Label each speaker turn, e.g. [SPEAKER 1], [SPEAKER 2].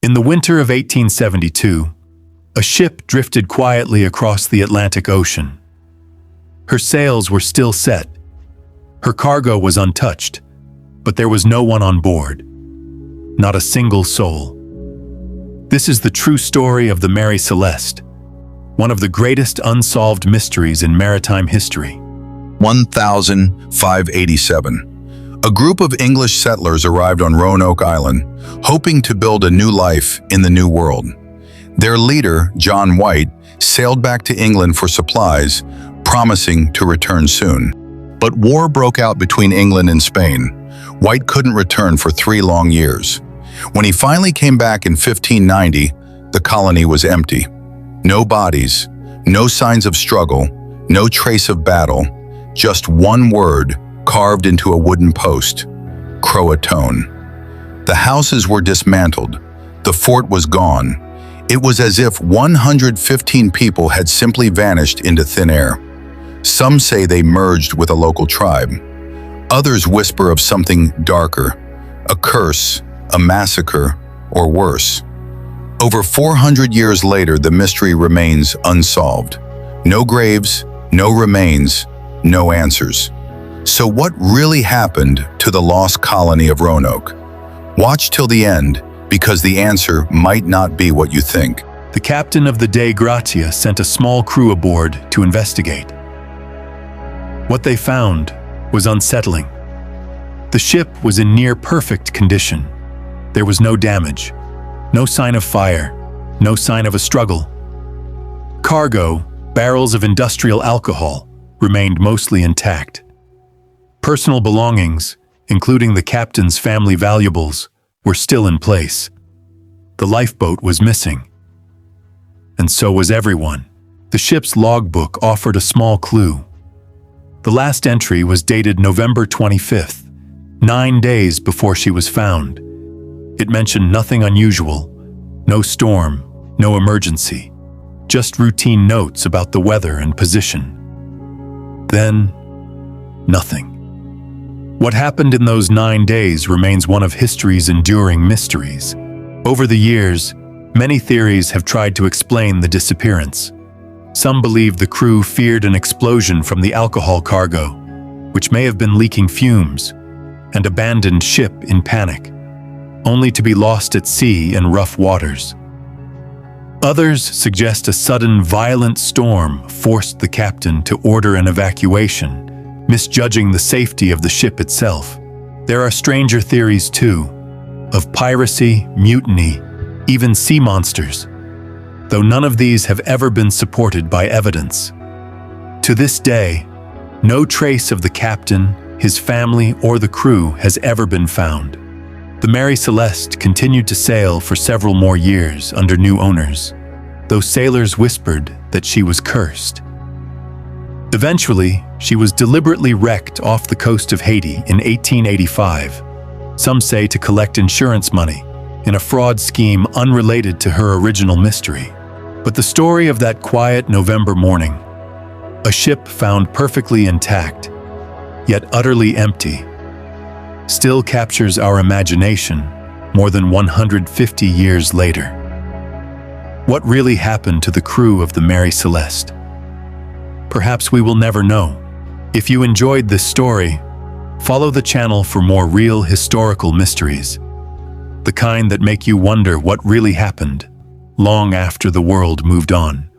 [SPEAKER 1] In the winter of 1872, a ship drifted quietly across the Atlantic Ocean. Her sails were still set. Her cargo was untouched, but there was no one on board. Not a single soul. This is the true story of the Mary Celeste, one of the greatest unsolved mysteries in maritime history.
[SPEAKER 2] 1587. A group of English settlers arrived on Roanoke Island, hoping to build a new life in the New World. Their leader, John White, sailed back to England for supplies, promising to return soon. But war broke out between England and Spain. White couldn't return for 3 long years. When he finally came back in 1590, the colony was empty. No bodies, no signs of struggle, no trace of battle, just one word carved into a wooden post: Croatoan. The houses were dismantled. The fort was gone. It was as if 115 people had simply vanished into thin air. Some say they merged with a local tribe. Others whisper of something darker, a curse, a massacre, or worse. Over 400 years later, the mystery remains unsolved. No graves, no remains, no answers. So what really happened to the lost colony of Roanoke? Watch till the end, because the answer might not be what you think.
[SPEAKER 1] The captain of the Dei Gratia sent a small crew aboard to investigate. What they found was unsettling. The ship was in near-perfect condition. There was no damage, no sign of fire, no sign of a struggle. Cargo, barrels of industrial alcohol, remained mostly intact. Personal belongings, including the captain's family valuables, were still in place. The lifeboat was missing. And so was everyone. The ship's logbook offered a small clue. The last entry was dated November 25th, 9 days before she was found. It mentioned nothing unusual, no storm, no emergency, just routine notes about the weather and position. Then, nothing. What happened in those 9 days remains one of history's enduring mysteries. Over the years, many theories have tried to explain the disappearance. Some believe the crew feared an explosion from the alcohol cargo, which may have been leaking fumes, and abandoned ship in panic, only to be lost at sea in rough waters. Others suggest a sudden violent storm forced the captain to order an evacuation, misjudging the safety of the ship itself. There are stranger theories, too, of piracy, mutiny, even sea monsters, though none of these have ever been supported by evidence. To this day, no trace of the captain, his family, or the crew has ever been found. The Mary Celeste continued to sail for several more years under new owners, though sailors whispered that she was cursed. Eventually, she was deliberately wrecked off the coast of Haiti in 1885, some say to collect insurance money, in a fraud scheme unrelated to her original mystery. But the story of that quiet November morning, a ship found perfectly intact, yet utterly empty, still captures our imagination more than 150 years later. What really happened to the crew of the Mary Celeste? Perhaps we will never know. If you enjoyed this story, follow the channel for more real historical mysteries, the kind that make you wonder what really happened long after the world moved on.